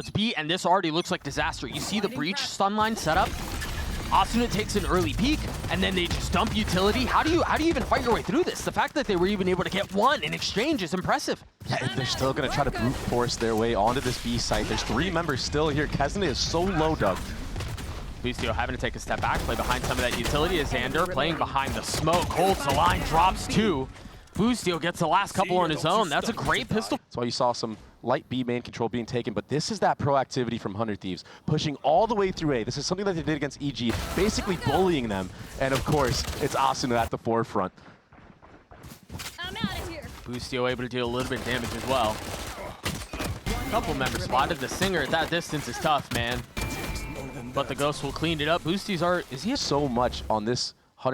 It's B, and this already looks like disaster. You see the breach stun line set up? MAZINO takes an early peek, and then they just dump utility. How do you even fight your way through this? The fact that they were even able to get one in exchange is impressive. Yeah, and they're still going to try to brute force their way onto this B site. There's 3 members still here. KRÜ is so low, Doug. BOOSTIO having to take a step back, play behind some of that utility as Xander playing behind the smoke. Holds the line, drops 2. BOOSTIO gets the last couple on his own. That's a great pistol. That's why you saw some light B main control being taken, but this is that proactivity from Thieves, pushing all the way through A. This is something that they did against EG, basically bullying them. And of course, it's MAZINO at the forefront. I'm out of here. BOOSTIO able to deal a little bit of damage as well. A couple members spotted. The Singer at that distance is tough, man. But the Ghost will clean it up. BOOSTIO's is he so much on this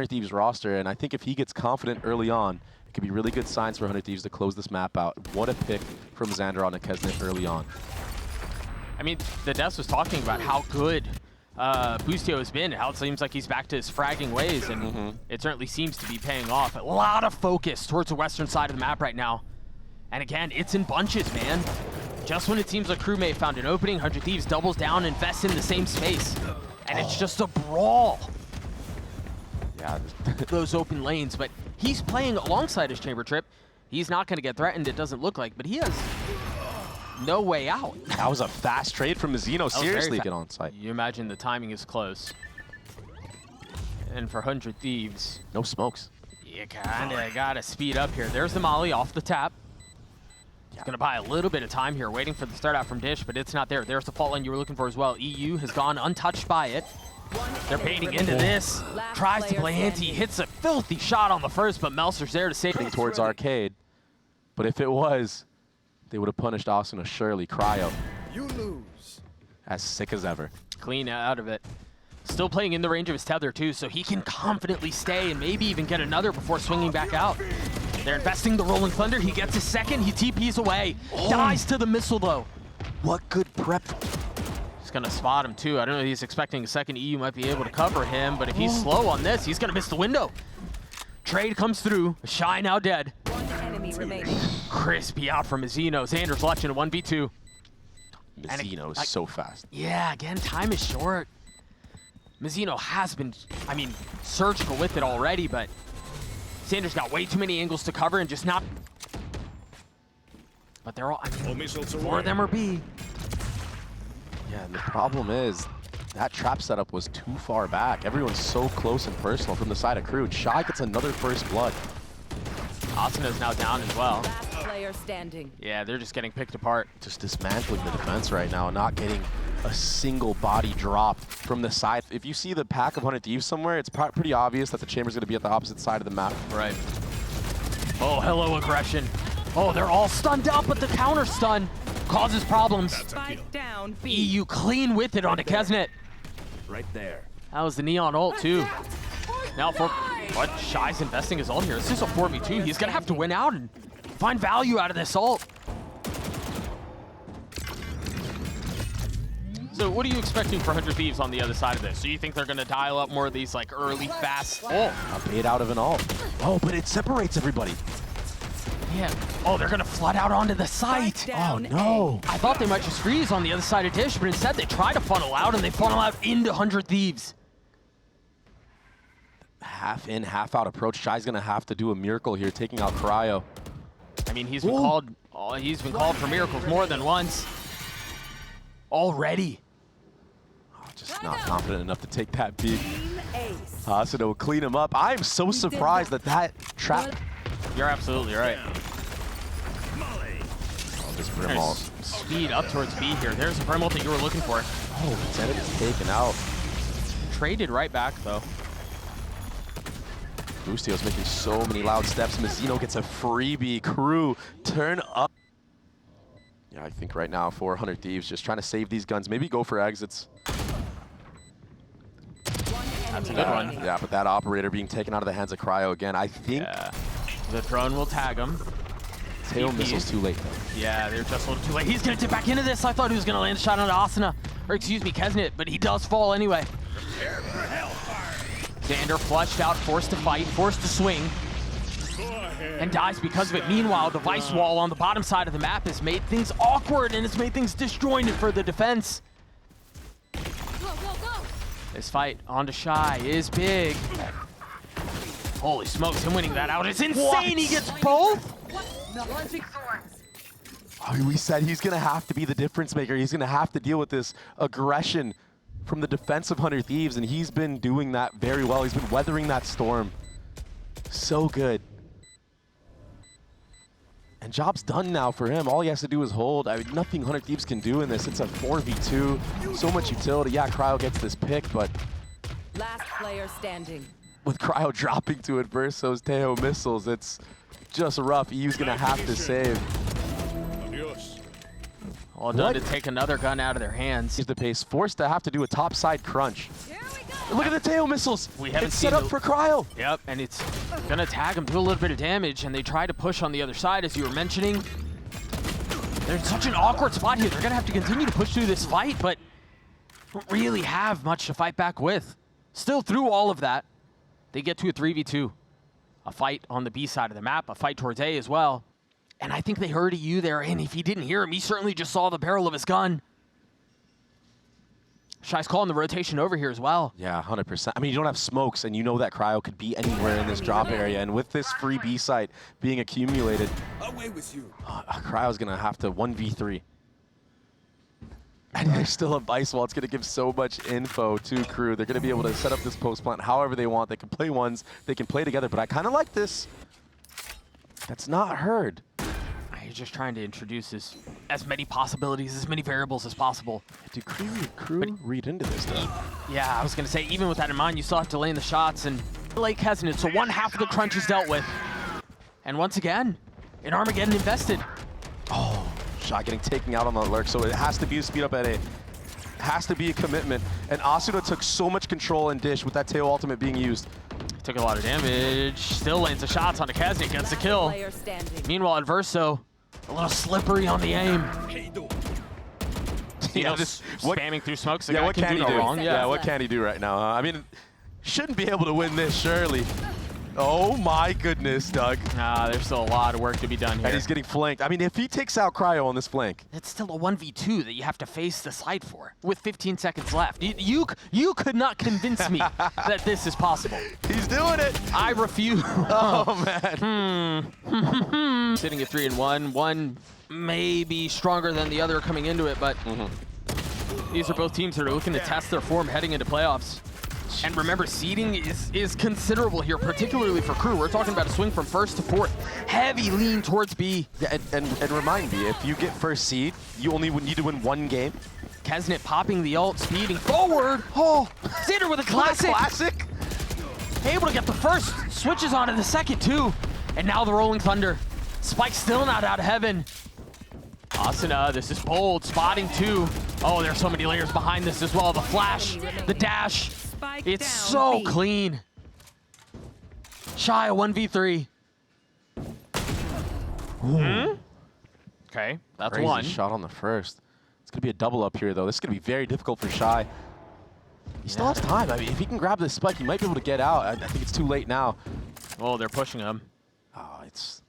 Thieves roster, and I think if he gets confident early on, it could be really good signs for Thieves to close this map out. What a pick from Xander on KRÜ early on. I mean, the Devs was talking about how good BOOSTIO has been, how it seems like he's back to his fragging ways, and it certainly seems to be paying off. A lot of focus towards the western side of the map right now. And again, it's in bunches, man. Just when it seems like KRÜ may have found an opening, Thieves doubles down, invests in the same space. And it's just a brawl. Yeah. Those open lanes, but he's playing alongside his chamber trip. He's not going to get threatened, it doesn't look like, but he has no way out. That was a fast trade from MAZINO. Seriously, get on site. You imagine the timing is close. And for Thieves, no smokes. You kind of got to speed up here. There's the molly off the tap. He's going to buy a little bit of time here, waiting for the start out from Dish, but it's not there. There's the fault line you were looking for as well. EU has gone untouched by it. They're baiting into this. Tries to play anti, hits a filthy shot on the first, but Melser's there to save it. Towards Arcade. But if it was, they would have punished MAZINO surely. KRÜ. You lose. As sick as ever. Clean out of it. Still playing in the range of his tether too, so he can confidently stay and maybe even get another before swinging back out. They're investing the Rolling Thunder. He gets his second. He TPs away. Dies to the missile though. What good prep. He's going to spot him too. I don't know if he's expecting a second. EU might be able to cover him, but if he's slow on this, he's going to miss the window. Trade comes through. Shy now dead. One enemy remaining. Crispy out from MAZINO. Xander's left in a 1v2. MAZINO is so fast. Yeah, again, time is short. MAZINO has been, I mean, surgical with it already, but Xander's got way too many angles to cover and just not. But they're all, I mean, 4 of them are B. Yeah, and the problem is that trap setup was too far back. Everyone's so close and personal from the side of KRÜ. Shy gets another first blood. MAZINO's now down as well. Last player standing. Yeah, they're just getting picked apart. Just dismantling the defense right now, not getting a single body drop from the side. If you see the pack of Thieves somewhere, it's pretty obvious that the chamber's going to be at the opposite side of the map. Right. Oh, hello aggression. Oh, they're all stunned out, but the counter stun causes problems. Spike down B. EU clean with it onto KRÜ. Right there. That was the Neon ult too. Now for what? Shy's investing his ult here. This is a 4v2. He's gonna have to win out and find value out of this ult. So what are you expecting for Thieves on the other side of this? So you think they're gonna dial up more of these like early fast? Oh, a bait out of an ult. Oh, but it separates everybody. Yeah. Oh, they're gonna flood out onto the site. Oh no. I thought they might just freeze on the other side of Dish, but instead they try to funnel out and they funnel out into Thieves. Half in, half out approach. Shy's gonna have to do a miracle here, taking out KRÜ. I mean, he's been called. Oh, he's been called for miracles more than once. Already. Oh, just not confident enough to take that beat. Team Ace. MAZINO will clean him up. I'm so surprised that trap. You're absolutely right. Oh, this Brimall. Speed up towards B here. There's the Brimall that you were looking for. Oh, Zenit is taken out. Traded right back though. BOOSTIO's making so many loud steps. MAZINO gets a freebie. KRÜ turn up. Yeah, I think right now 400 Thieves just trying to save these guns. Maybe go for exits. That's a good one. Yeah, but that operator being taken out of the hands of KRÜ again. I think the drone will tag him. tail missile's too late though. Yeah, they're just a little too late. He's gonna dip back into this. I thought he was gonna land a shot on MAZINO, or excuse me, KRÜ, but he does fall anyway. Xander flushed out, forced to fight, forced to swing. and dies because of it. Meanwhile, the Vice Wall on the bottom side of the map has made things awkward, and it's made things disjointed for the defense. This fight onto Shy is big. Holy smokes, him winning that out is insane. What? He gets both. I mean, we said he's going to have to be the difference maker. He's going to have to deal with this aggression from the defense of 100 Thieves, and he's been doing that very well. He's been weathering that storm so good. And job's done now for him. All he has to do is hold. I mean, nothing 100 Thieves can do in this. It's a 4v2. So much utility. Yeah, Cryo gets this pick, but Last player standing. with Cryo dropping to Adverso's Teo missiles, it's just rough. EU's going to have to save. All done to take another gun out of their hands. He's the pace, forced to have to do a topside crunch. Look at the Teo missiles. We haven't it's seen set up for Cryo. Yep, and it's gonna tag him, do a little bit of damage, and they try to push on the other side, as you were mentioning. They're in such an awkward spot here. They're gonna have to continue to push through this fight, but don't really have much to fight back with. Still, through all of that, they get to a 3v2. A fight on the B side of the map, a fight towards A as well. And I think they heard EU there, and if he didn't hear him, he certainly just saw the barrel of his gun. Shy's calling the rotation over here as well. Yeah, 100%. I mean, you don't have smokes, and you know that Cryo could be anywhere in this drop area. And with this free B site being accumulated, Away with you. Cryo's going to have to 1v3. And there's still a Vice Wall. It's going to give so much info to KRÜ. They're going to be able to set up this post plant however they want. They can play ones. They can play together. But I kind of like this. That's not heard. He's just trying to introduce as many possibilities, as many variables as possible. Do KRÜ read into this, though? Yeah, I was going to say, even with that in mind, you still have to lay in the shots, and Lake hasn't it, so one half of the crunch is dealt with. And once again, an Armageddon invested. Oh, shot getting taken out on the lurk, so it has to be a speed up at A. Has to be a commitment. And Asuna took so much control in Dish with that tail ultimate being used. Took a lot of damage, still lanes the shots onto Kazni, gets the kill. Player standing. Meanwhile, Adverso, a little slippery on the aim. You know, just spamming through smokes. Yeah, what can he do? Wrong. Yeah, what can he do right now? I mean, shouldn't be able to win this, surely. Oh my goodness, Doug. There's still a lot of work to be done here. And he's getting flanked. I mean, if he takes out Cryo on this flank. It's still a 1v2 that you have to face the side for with 15 seconds left. You could not convince me that this is possible. He's doing it. I refuse. Oh, man. Sitting at 3-1. One may be stronger than the other coming into it, but these are both teams that are looking to test their form heading into playoffs. And remember, seeding is considerable here, particularly for KRÜ. We're talking about a swing from first to fourth. Heavy lean towards B. Yeah, and remind me, if you get first seed, you only would need to win one game. Kesnet popping the ult, speeding forward. Oh, Xander with a classic. Able to get the first, switches onto the second too. And now the Rolling Thunder. Spike still not out of heaven. Asuna, this is bold, spotting too. Oh, there's so many layers behind this as well. The flash, the dash. It's so clean. Shy a 1v3. Okay, that's Crazy one. shot on the first. It's going to be a double up here, though. This is going to be very difficult for Shy. He still has time. I mean, if he can grab this spike, he might be able to get out. I think it's too late now. Oh, they're pushing him. Oh, it's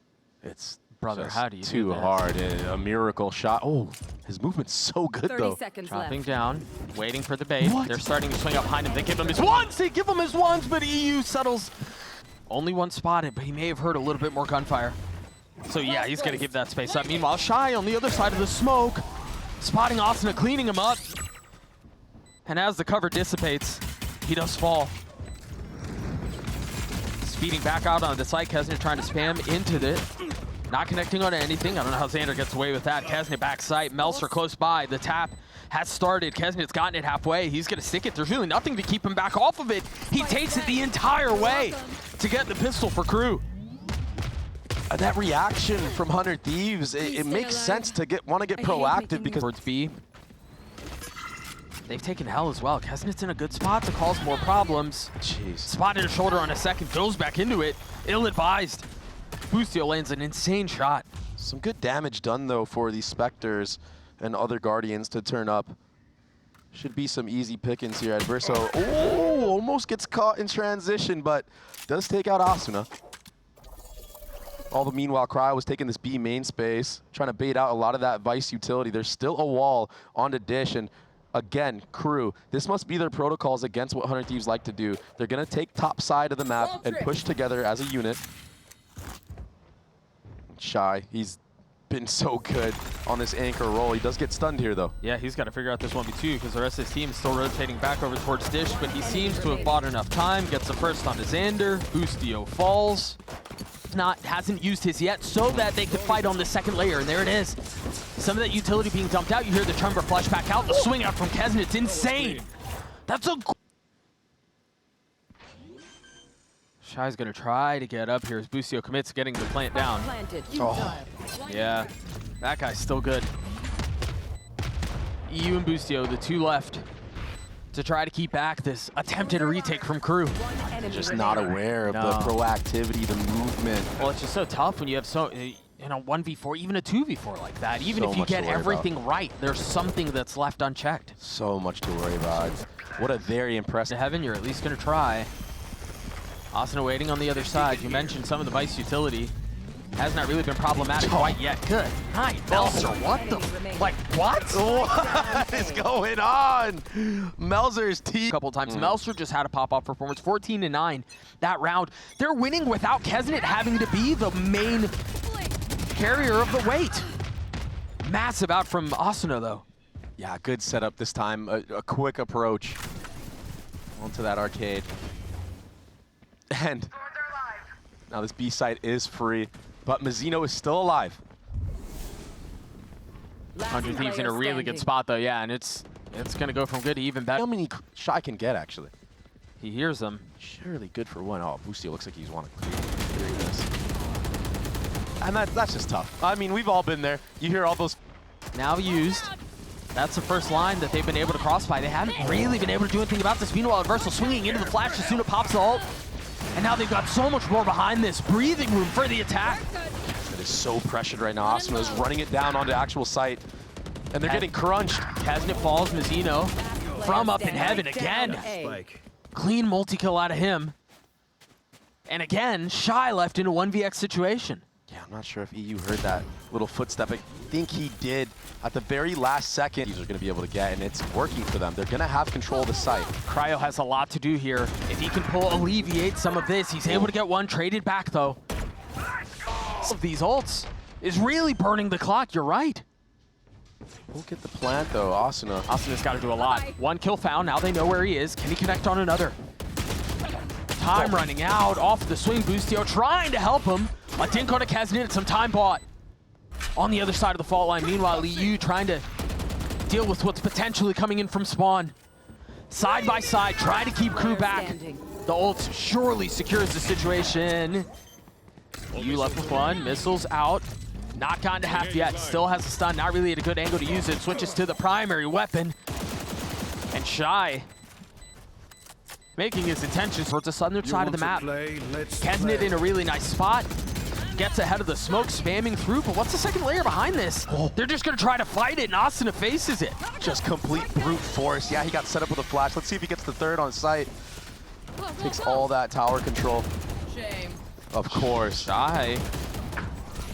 Brother, just how do you do too this? hard. A miracle shot. Oh, his movement's so good, 30 though. seconds Dropping left. down, waiting for the bait. What? They're starting to swing up behind him. They give him his ones! They give him his ones, but EU settles. Only one spotted, but he may have heard a little bit more gunfire. So yeah, he's gonna give that space up. Meanwhile, Shy on the other side of the smoke, spotting Asuna, cleaning him up. And as the cover dissipates, he does fall. Speeding back out on the side, Kesner trying to spam into it. Not connecting on anything. I don't know how Xander gets away with that. Kesnet back sight. Melser close by. The tap has started. Kesnet's gotten it halfway. He's going to stick it. There's really nothing to keep him back off of it. He takes it the entire way to get the pistol for KRÜ. That reaction from 100 Thieves, it makes sense to want to get proactive because Towards B. They've taken hell as well. Kesnet's in a good spot to cause more problems. jeez. Spotted a shoulder on a second. Goes back into it. Ill-advised. BOOSTIO lands an insane shot. Some good damage done, though, for these Spectres and other Guardians to turn up. Should be some easy pickings here. Adverso, almost gets caught in transition, but does take out Asuna. All the meanwhile, KRÜ was taking this B main space, trying to bait out a lot of that Vice utility. There's still a wall onto Dish, and again, KRÜ, this must be their protocols against what 100 Thieves like to do. They're going to take top side of the map and push together as a unit. Shy, he's been so good on this anchor roll. He does get stunned here, though. Yeah, he's got to figure out this 1v2 because the rest of his team is still rotating back over towards Dish, but he seems to have bought enough time. Gets the first onto Xander. BOOSTIO falls. Hasn't used his yet so that they could fight on the second layer, and there it is. Some of that utility being dumped out. You hear the Tremor flush back out. The swing out from Kesn, it's insane. That's a... Shy's gonna try to get up here as BOOSTIO commits getting the plant down. Oh, yeah, that guy's still good. EU and BOOSTIO, the two left to try to keep back this attempted retake from KRÜ. Just not aware of the proactivity, the movement. Well, it's just so tough when you have so, you know, 1v4, even a 2v4 like that. Even if you get everything right, there's something that's left unchecked. So much to worry about. What a very impressive. Heaven, you're at least gonna try. Asuna waiting on the other side. You mentioned some of the Vice utility. Has not really been problematic quite yet. Good night, Melzer. What the? Like, what? What is going on? Melzer's team. A couple times. Melzer just had a pop-off performance. 14-9 that round. They're winning without Kesnet having to be the main carrier of the weight. Massive out from Asuna, though. Yeah, good setup this time. A quick approach onto that arcade. And now this B site is free, but MAZINO is still alive. 100 Thieves in a really good spot, though, yeah, and it's going to go from good to even better. How many Shy can get, actually? He hears them. Surely good for one. Oh, BOOSTIO looks like he's wanting to clear this. And that's just tough. I mean, we've all been there. You hear all those... Now used. That's the first line that they've been able to crossfire. They haven't really been able to do anything about this. Meanwhile, Adversal swinging into the flash as soon as pops the ult. And now they've got so much more behind this. Breathing room for the attack. It is so pressured right now. Asuna is running it down onto actual site. And they're getting crunched. Kesnet falls, MAZINO from up in heaven again. Clean multi-kill out of him. And again, Shy left in a 1vx situation. Yeah, I'm not sure if EU heard that little footstep. I think he did at the very last second. These are going to be able to get, and it's working for them. They're going to have control of the site. Cryo has a lot to do here. If he can alleviate some of this, he's able to get one traded back, though. Of these ults is really burning the clock. You're right. We'll get the plant, though. Asuna's got to do a lot. One kill found. Now they know where he is. Can he connect on another? Time running out. Off the swing. BOOSTIO trying to help him. A dink on a Kesnet, some time bought on the other side of the fault line. Meanwhile, EU trying to deal with what's potentially coming in from spawn. Side by side, trying to keep KRÜ back. The ult surely secures the situation. EU left with one, missiles out. Not gone to half yet, still has a stun, not really at a good angle to use it. Switches to the primary weapon. And Shy making his intentions towards the southern side of the map. Kesnet in a really nice spot. Gets ahead of the smoke, spamming through, but what's the second layer behind this? They're just gonna try to fight it, and Asuna faces it. Just complete brute force. Yeah, he got set up with a flash. Let's see if he gets the third on site. Takes all that tower control. Shame. Of course. Shy,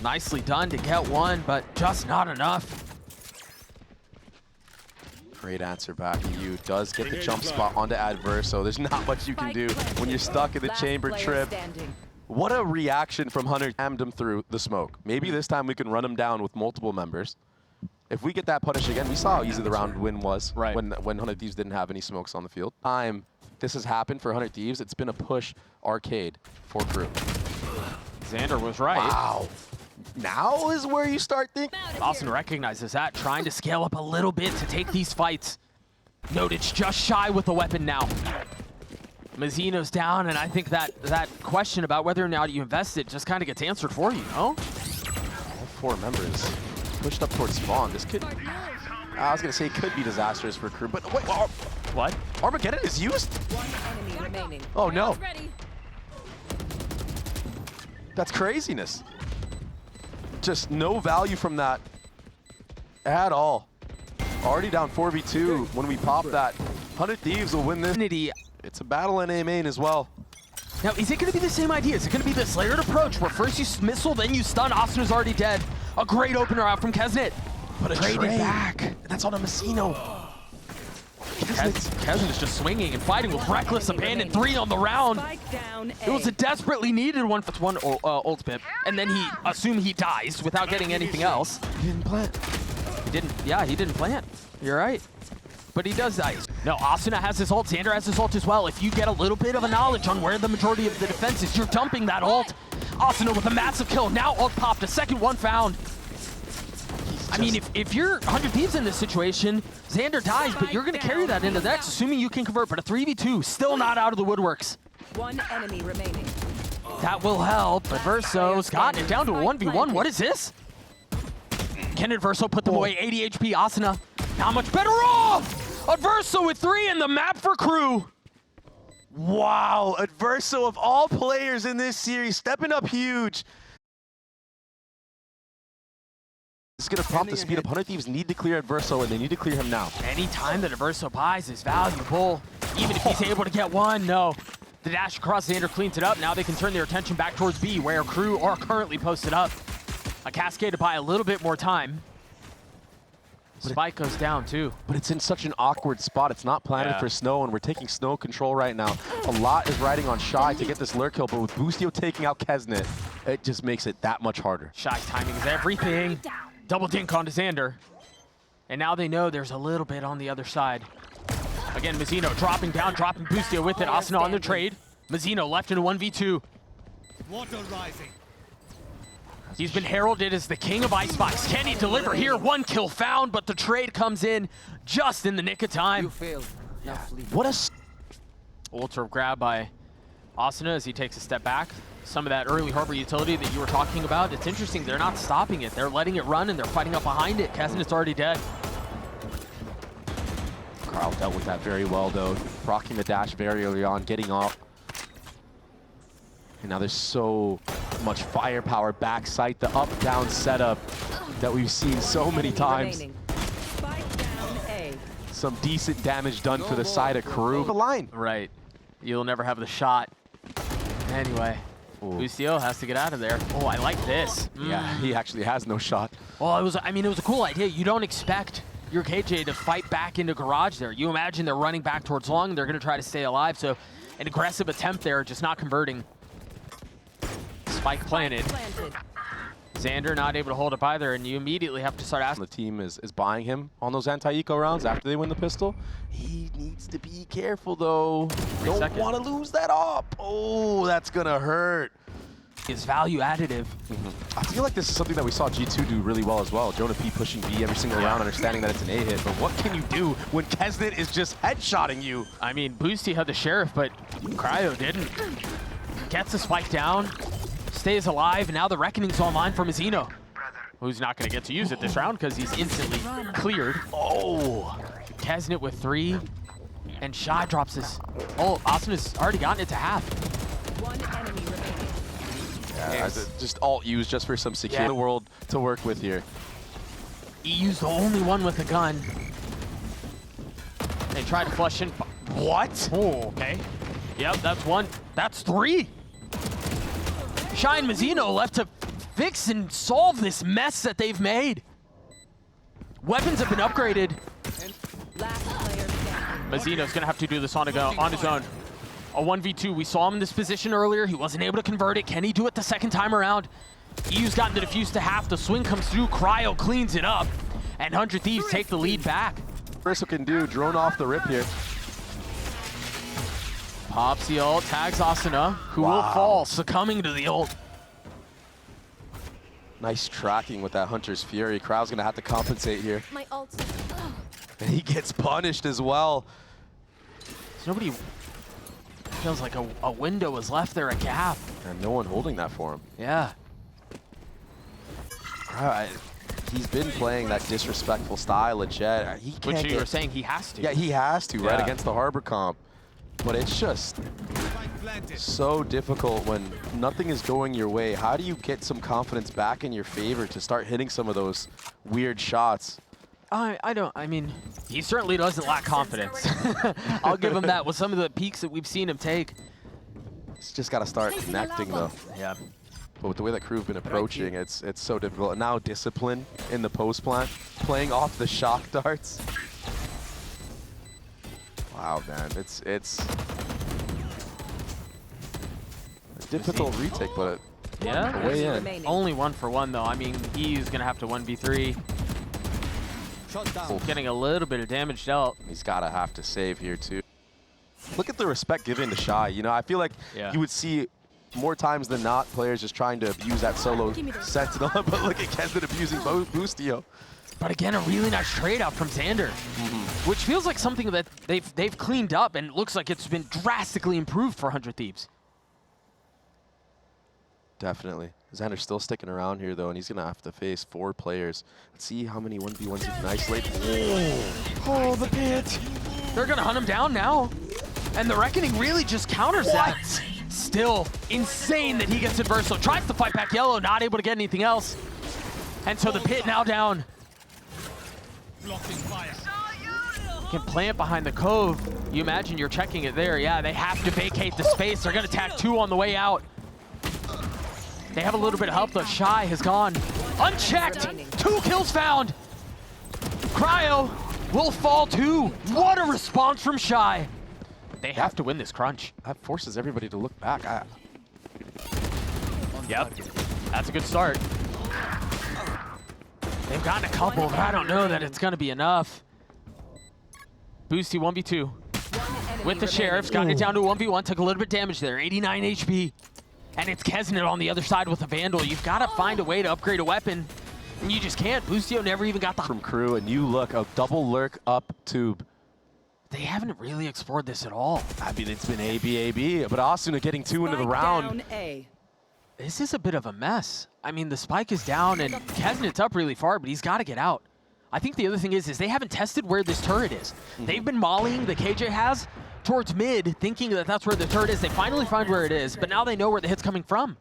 nicely done to get one, but just not enough. Great answer back. EU does get the jump spot onto Adverse, so there's not much you can do when you're stuck in the chamber trip. What a reaction from Hunter. Jammed him through the smoke. Maybe this time we can run him down with multiple members. If we get that punish again, we saw how easy the round win was when 100 Thieves didn't have any smokes on the field. This has happened for 100 Thieves. It's been a push arcade for KRÜ. Xander was right. Wow. Now is where you start thinking. Asuna recognizes that, trying to scale up a little bit to take these fights. Note it's just Shy with the weapon now. MAZINO's down, and I think that question about whether or not you invest it just kind of gets answered for you, no? All four members pushed up towards spawn. This could, I was going to say it could be disastrous for KRÜ, but wait, What? Armageddon is used? One enemy remaining. Oh no. That's craziness. Just no value from that at all. Already down 4v2 when we pop that. 100 Thieves will win this. It's a battle in A main as well. Now, is it going to be the same idea? Is it going to be this layered approach where first you missile, then you stun? Asina's already dead. A great opener out from Kesnet. But a Traded trade back. That's on a MAZINO. Kesnet is just swinging and fighting with reckless abandon. 3 on the round. Spike down A. It was a desperately needed one. That's one ult pip. And then he assumed he dies without getting anything else. He didn't plant. He didn't plant. You're right. But he does die. No, Asuna has his ult. Xander has his ult as well. If you get a little bit of a knowledge on where the majority of the defense is, you're dumping that ult. Asuna with a massive kill. Now ult popped. A second one found. I mean, if you're 100 Thieves in this situation, Xander dies, but you're going to carry that into the next, assuming you can convert. But a 3v2, still not out of the woodworks. One enemy remaining. That will help. Adverso's gotten it down to a 1v1. What is this? Can Adverso put them away? 80 HP. Asuna not much better off. Adverso with 3 in the map for KRÜ. Wow, Adverso of all players in this series, stepping up huge. This is going to prompt the speed up. 100 Thieves need to clear Adverso, and they need to clear him now. Any time that Adverso buys is valuable, even if he's able to get one. No. The dash across, Xander cleans it up. Now they can turn their attention back towards B, where KRÜ are currently posted up. A cascade to buy a little bit more time. Spike goes down too. But it's in such an awkward spot. It's not planted for Snow, and we're taking Snow control right now. A lot is riding on Shy to get this lurk kill, but with BOOSTIO taking out Kesnet, it just makes it that much harder. Shy's timing is everything. Double dink onto Xander. And now they know there's a little bit on the other side. Again, MAZINO dropping down, dropping BOOSTIO with it. Asuna on the trade. MAZINO left in a 1v2. Water rising. He's been heralded as the king of ice spikes. Can he deliver here? 1 kill found, but the trade comes in just in the nick of time. What a... Ultra grab by Asuna as he takes a step back. Some of that early harbor utility that you were talking about, it's interesting. They're not stopping it. They're letting it run, and they're fighting up behind it. Kesnet's already dead. Carl dealt with that very well, though. Proccing the dash very early on, getting off. And now there's so much firepower backside, the up-down setup that we've seen so many times. Spike down A. Some decent damage done for the side of KRÜ. The line. Right. You'll never have the shot. Anyway, BOOSTIO has to get out of there. Oh, I like this. Yeah, he actually has no shot. Well, it was a cool idea. You don't expect your KJ to fight back into garage there. You imagine they're running back towards long, and they're going to try to stay alive. So an aggressive attempt there, just not converting. Spike planted. Xander not able to hold up either, and you immediately have to start asking. The team is buying him on those anti-eco rounds after they win the pistol. He needs to be careful, though. Don't want to lose that up. Oh, that's going to hurt. Is value additive. I feel like this is something that we saw G2 do really well as well. Jonah P pushing B every single round, understanding that it's an A hit. But what can you do when Kesnet is just headshotting you? I mean, BOOSTIO had the sheriff, but KRÜ didn't. Gets the spike down. Stays alive, and now the Reckoning's online for MAZINO, who's not going to get to use it this round because he's instantly cleared. Oh, Kesnet with 3, and Shy drops this. Oh, Asuna's already gotten it to half. One enemy remaining. Yeah, just alt use just for some secure the world to work with here. EU's the only one with a gun. They try to flush in. What? Oh, okay. Yep, that's 1. That's 3. Shy and MAZINO left to fix and solve this mess that they've made. Weapons have been upgraded. Last player standing. MAZINO's gonna have to do this on his own. A 1v2, we saw him in this position earlier. He wasn't able to convert it. Can he do it the second time around? EU's gotten the defuse to half. The swing comes through. KRÜ cleans it up. And 100 Thieves take the lead back. First can do, drone off the rip here. Pops the ult, tags Asuna, who will fall, succumbing to the ult. Nice tracking with that Hunter's Fury. KRÜ's gonna have to compensate here. My ult. And he gets punished as well. Nobody feels like a window was left there, a gap. And no one holding that for him. Yeah. He's been playing that disrespectful style of Jet. He can't Which you were saying he has to. Yeah, he has to, right, against the Harbor comp. But it's just so difficult when nothing is going your way. How do you get some confidence back in your favor to start hitting some of those weird shots? I mean, he certainly doesn't lack confidence. I'll give him that with some of the peaks that we've seen him take. He's just got to start connecting, though. Yeah. But with the way that KRÜ have been approaching, it's so difficult. And now discipline in the post plant, playing off the shock darts. Wow, man, it's a difficult retake, but Yeah. way in. Remaining. Only 1 for 1 though. I mean, he's gonna have to 1v3. Shut down. Getting a little bit of damage dealt. He's gotta have to save here too. Look at the respect given to Shy. You know, I feel like you would see more times than not players just trying to abuse that solo sentinel, but look at Kesnet abusing Boostio. But again, a really nice trade out from Xander, which feels like something that they've cleaned up and looks like it's been drastically improved for 100 Thieves. Definitely. Xander's still sticking around here though, and he's gonna have to face 4 players. Let's see how many 1v1s he can isolate. Oh, the pit. They're gonna hunt him down now. And the Reckoning really just counters that. Still insane that he gets it versatile. Tries to fight back yellow, not able to get anything else. And so the pit now down. Blocking fire. Can plant behind the cove. You imagine you're checking it there. Yeah, they have to vacate the space. They're gonna tag 2 on the way out. They have a little bit of help though. Shy has gone unchecked. 2 kills found. Cryo will fall too. What a response from Shy. They have to win this crunch. That forces everybody to look back. Yep, that's a good start. They've gotten a couple, but I don't know that it's gonna be enough. Boosty 1v2 with the Sheriffs, got it down to 1v1, took a little bit of damage there, 89 HP. And it's Kesnet on the other side with a Vandal. You've got to find a way to upgrade a weapon, and you just can't. Boostio never even got the... From KRÜ, and you look, a double lurk up tube. They haven't really explored this at all. I mean, it's been A-B, but Asuna getting 2 into the round. Down A. This is a bit of a mess. I mean, the spike is down, and Kesnet's up really far, but he's got to get out. I think the other thing is they haven't tested where this turret is. They've been mollying, the KJ has, towards mid, thinking that that's where the turret is. They finally find where it is, but now they know where the hit's coming from.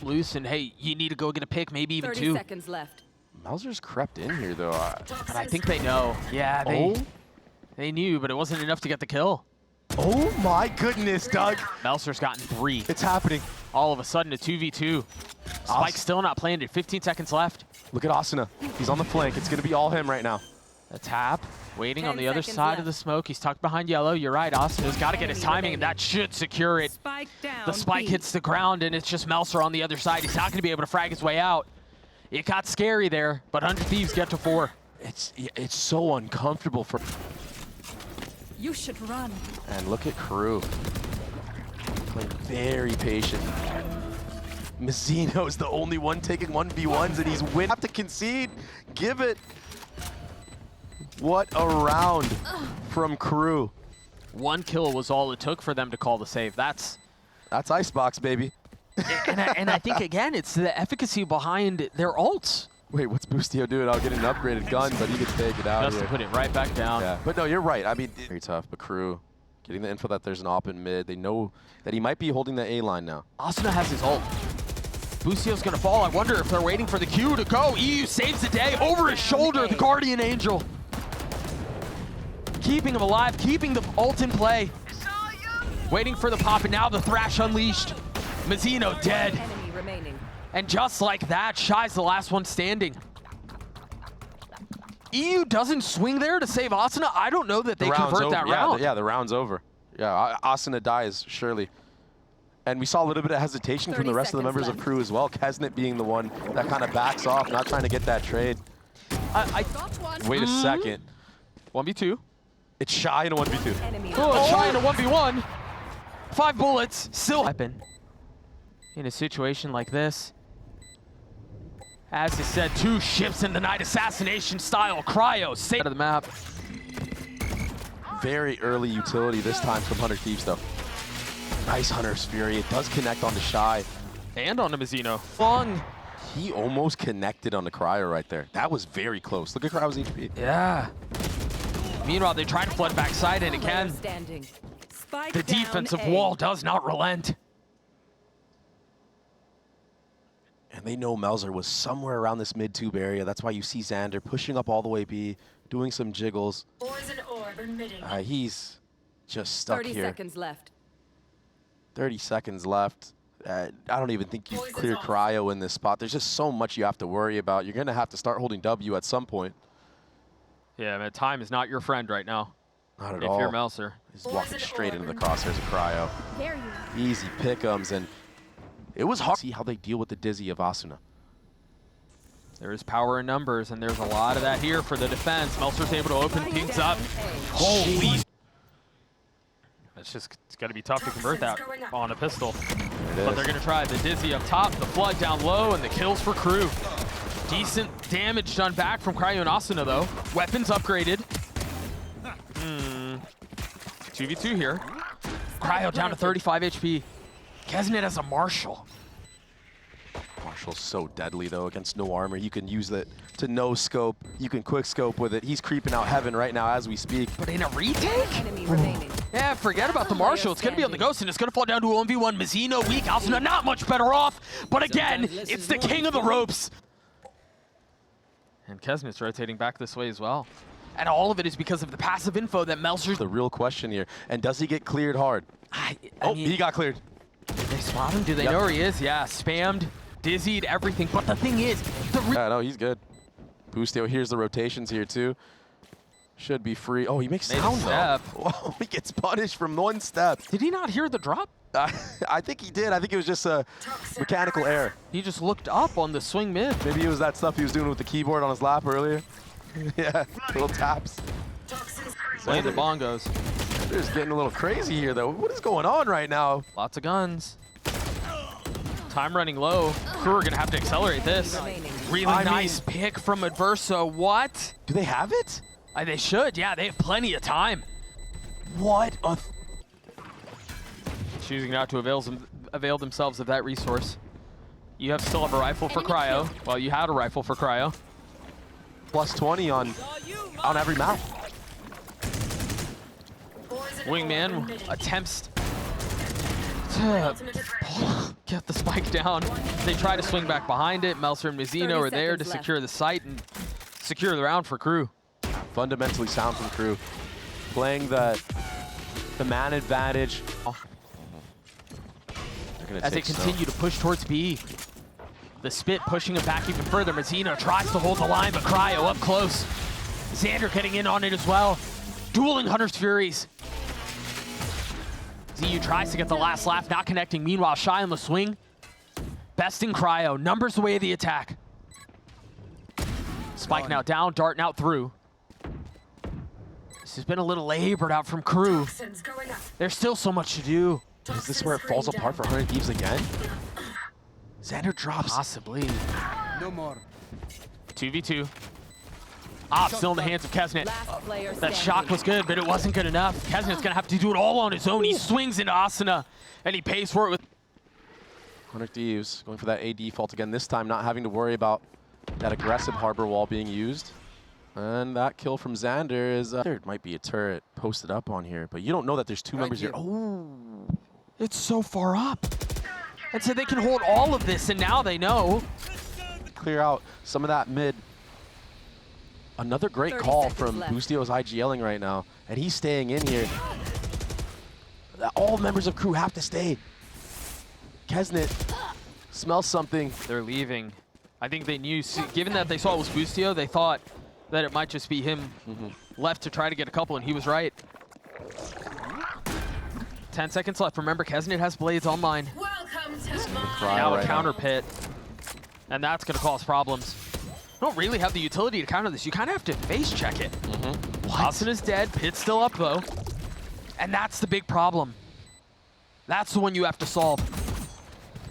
Loose, and hey, you need to go get a pick, maybe even 30 2. seconds left. Mauser's crept in here, though. But I think they know. Yeah, they knew, but it wasn't enough to get the kill. Oh my goodness, Doug. Melser's gotten 3. It's happening. All of a sudden, a 2v2. Spike's still not planted. 15 seconds left. Look at Asuna. He's on the flank. It's going to be all him right now. A tap. Waiting on 10 the other seconds side left. of the smoke. He's tucked behind yellow. You're right. Asuna's got to get his timing, and that should secure it. Spike down. The spike B. hits the ground, and it's just Melser on the other side. He's not going to be able to frag his way out. It got scary there, but 100 Thieves get to 4. It's so uncomfortable for... You should run. And look at KRÜ. Playing very patient. MAZINO is the only one taking 1v1s, and he's winning. Have to concede. Give it. What a round from KRÜ. 1 kill was all it took for them to call the save. That's Icebox, baby. and I think, again, it's the efficacy behind their ults. Wait, what's Boostio doing? I'll get an upgraded gun, but he can take it out Just here. to put it right back down. Yeah, but no, you're right. I mean, very tough, but KRÜ getting the info that there's an op in mid. They know that he might be holding the A line now. Asuna has his ult. Boostio's gonna fall. I wonder if they're waiting for the Q to go. EU saves the day over his shoulder, the Guardian Angel. Keeping him alive, keeping the ult in play. Waiting for the pop, and now the Thrash unleashed. MAZINO dead. Enemy remaining. And just like that, Shy's the last one standing. EU doesn't swing there to save Asuna. I don't know that they convert that round. Yeah, the round's over. Yeah, Asuna dies, surely. And we saw a little bit of hesitation from the rest of the members of KRÜ as well. Kesnet being the one that kind of backs off, not trying to get that trade. Wait a second. 1v2. It's Shy in a 1v2. Enemy Oh, Shy in a 1v1. 5 bullets, still weapon. In a situation like this. As I said, 2 ships in the night, assassination style. Cryo, safe out of the map. Very early utility this time from 100 Thieves, though. Nice Hunter's Fury. It does connect onto Shy. And on to MAZINO. Long. He almost connected on the Cryo right there. That was very close. Look at Cryo's HP. Yeah. Meanwhile, they try to flood backside, and again, standing. Spike the down defensive A. wall does not relent. And they know Melzer was somewhere around this mid-tube area. That's why you see Xander pushing up all the way B, doing some jiggles. He's just stuck 30 here. seconds left. 30 seconds left. I don't even think you've cleared Cryo in this spot. There's just so much you have to worry about. You're going to have to start holding W at some point. Yeah, man, time is not your friend right now. Not at if all. you're Melser. He's walking straight into the crosshairs of Cryo. There you are. Easy pick'ems, and it was hard to see how they deal with the Dizzy of Asuna. There is power in numbers, and there's a lot of that here for the defense. Melser's able to open things up. Holy! It's going to be tough to convert that on a pistol. But they're going to try the Dizzy up top, the Flood down low, and the kills for KRÜ. Decent damage done back from Cryo and Asuna, though. Weapons upgraded. 2v2 here. Cryo down to 35 HP. Kesnet has a Marshall. Marshall's so deadly, though, against no armor. You can use it to no scope. You can quick scope with it. He's creeping out heaven right now as we speak. But in a retake? Enemy remaining. Yeah, forget about the Marshall. It's going to be on the Ghost, and it's going to fall down to a 1v1. MAZINO weak. Asuna not much better off. But again, it's the king of the ropes. And Kesnet's rotating back this way as well. And all of it is because of the passive info that Melser's... The real question here. And does he get cleared hard? I Oh, mean, he got cleared. Did they spot him? Do they know where he is? Yeah, spammed, dizzied, everything. But the thing is, Yeah, no, he's good. BOOSTIO hears the rotations here, too. Should be free. Oh, he makes Made a sound, step. though. Oh, he gets punished from one step. Did he not hear the drop? I think he did. I think it was just a mechanical error. He just looked up on the swing mid. Maybe it was that stuff he was doing with the keyboard on his lap earlier. Yeah, little taps. Playing the bongos. They're just getting a little crazy here, though. What is going on right now? Lots of guns. Time running low. KRÜ are going to have to accelerate this. Really nice pick from Adverso. What? Do they have it? They should. Yeah, they have plenty of time. What a... Choosing not to avail themselves of that resource. You still have a rifle for Cryo. Well, you had a rifle for Cryo. Plus 20 on every map. Wingman attempts to get the spike down. They try to swing back behind it. Melser and MAZINO are there to secure the site and secure the round for KRÜ. Fundamentally sound from KRÜ. Playing the man advantage. As they continue to push towards B. The spit pushing him back even further. MAZINO tries to hold the line, but Cryo up close. Xander getting in on it as well. Dueling Hunter's Furies. ZU tries to get the last laugh, not connecting. Meanwhile, Shy on the swing. Besting Cryo. Numbers the way of the attack. Spike now down, Dart now through. This has been a little labored out from KRÜ. There's still so much to do. Is this where it falls apart for 100 Thieves again? Xander drops. Possibly. No more. 2v2. Still in the hands of Kesnet. That shock was good, but it wasn't good enough. Kesnet's gonna have to do it all on his own. He swings into Asuna, and he pays for it with 100 Thieves going for that AD fault again. This time not having to worry about that aggressive harbor wall being used. And that kill from Xander is... there might be a turret posted up on here, but you don't know that there's two members here. Oh, it's so far up. And so they can hold all of this, and now they know. Clear out some of that mid. Another great call from BOOSTIO's IGLing right now, and he's staying in here. All members of KRÜ have to stay. Kesnet smells something. They're leaving. I think they knew, given that they saw it was BOOSTIO, they thought that it might just be him left to try to get a couple, and he was right. 10 seconds left. Remember, Kesnet has blades online. Now a counter pit, and that's going to cause problems. You don't really have the utility to counter this. You kind of have to face check it. Asuna's dead. Pit's still up, though. And that's the big problem. That's the one you have to solve.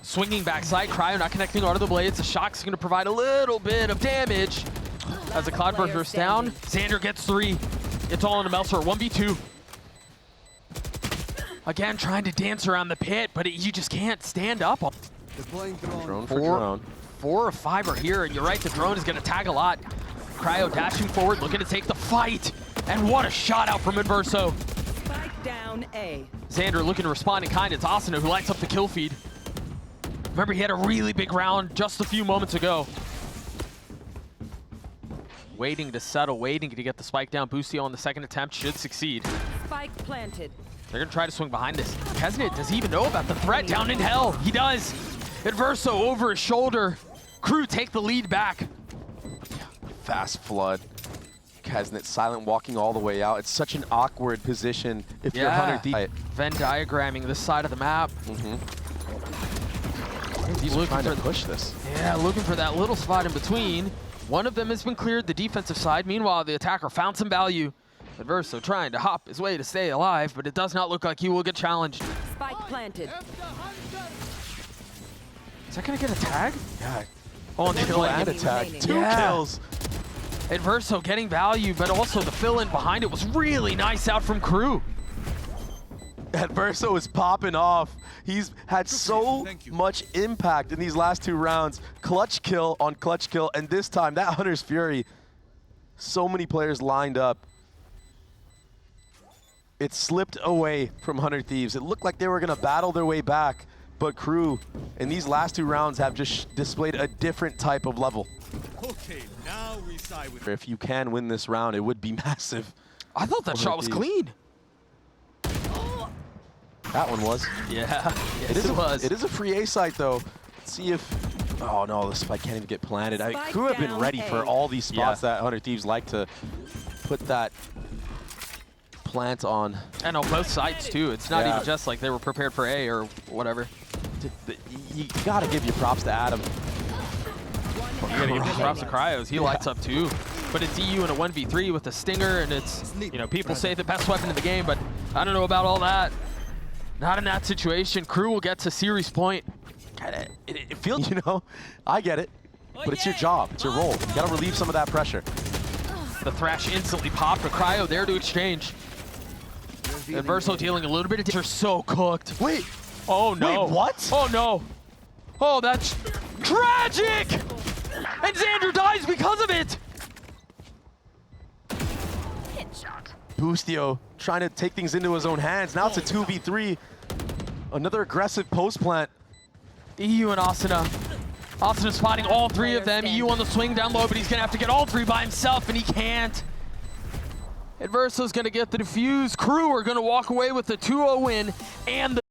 Swinging backside, Cryo not connecting onto the blades. The shock's going to provide a little bit of damage. As the Cloudburst bursts down, Xander gets 3. It's all into Melser, 1v2. Again, trying to dance around the pit, but you just can't stand up. Deploying drone. Drone for drone. 4 or 5 are here, and you're right, the drone is going to tag a lot. Cryo dashing forward, looking to take the fight. And what a shot out from Adverso. Spike down A. Xander looking to respond in kind. It's Asuna who lights up the kill feed. Remember, he had a really big round just a few moments ago. waiting to settle, waiting to get the spike down. BOOSTIO on the second attempt should succeed. Spike planted. They're gonna try to swing behind this. Kesnet, does he even know about the threat down in hell? He does. Adverso over his shoulder. KRÜ take the lead back. Fast flood. Kesnet silent walking all the way out. It's such an awkward position if you're 100 deep. Venn diagramming this side of the map. He's trying to push this. Yeah, looking for that little spot in between. One of them has been cleared, the defensive side. Meanwhile, the attacker found some value. Adverso trying to hop his way to stay alive, but it does not look like he will get challenged. Spike planted. Is that gonna get a tag? Yeah. Oh, and Kill they and Enemy attack. remaining. 2 Yeah. kills. Adverso getting value, but also the fill-in behind it was really nice out from KRÜ. Adverso is popping off. He's had so much impact in these last 2 rounds. Clutch kill on clutch kill, and this time, that Hunter's Fury, so many players lined up. It slipped away from 100 Thieves. It looked like they were gonna battle their way back, but KRÜ, in these last 2 rounds, have just displayed a different type of level. Okay, now we side with If you can win this round, it would be massive. I thought that shot was Thieves. clean. That one was. Yeah, It is a free A site though. Let's see if. Oh no, the spike can't even get planted. Spike KRÜ have been down ready A. for all these spots Yeah. that 100 Thieves like to put that plant on. And on both sides too. It's not Yeah. even just like they were prepared for A or whatever. You gotta give your props to Adam. You gotta give his props to Cryos. He lights up too. But it's EU in a 1v3 with a stinger, and it's, you know, people say the best weapon in the game, but I don't know about all that. Not in that situation. KRÜ will get to series point. It feels, you know, I get it, but it's your job, it's your role. You gotta relieve some of that pressure. The Thrash instantly popped, but Cryo there to exchange. Adverso dealing a little bit of damage. They're so cooked. Wait, Oh no. Wait, what? Oh no. Oh, that's tragic! And Xander dies because of it! BOOSTIO trying to take things into his own hands. Now it's a 2v3. Another aggressive post plant. EU and Asuna. Asuna spotting all 3 of them. EU on the swing down low, but he's gonna have to get all 3 by himself, and he can't. Adverso's gonna get the defuse. KRÜ are gonna walk away with the 2-0 win and the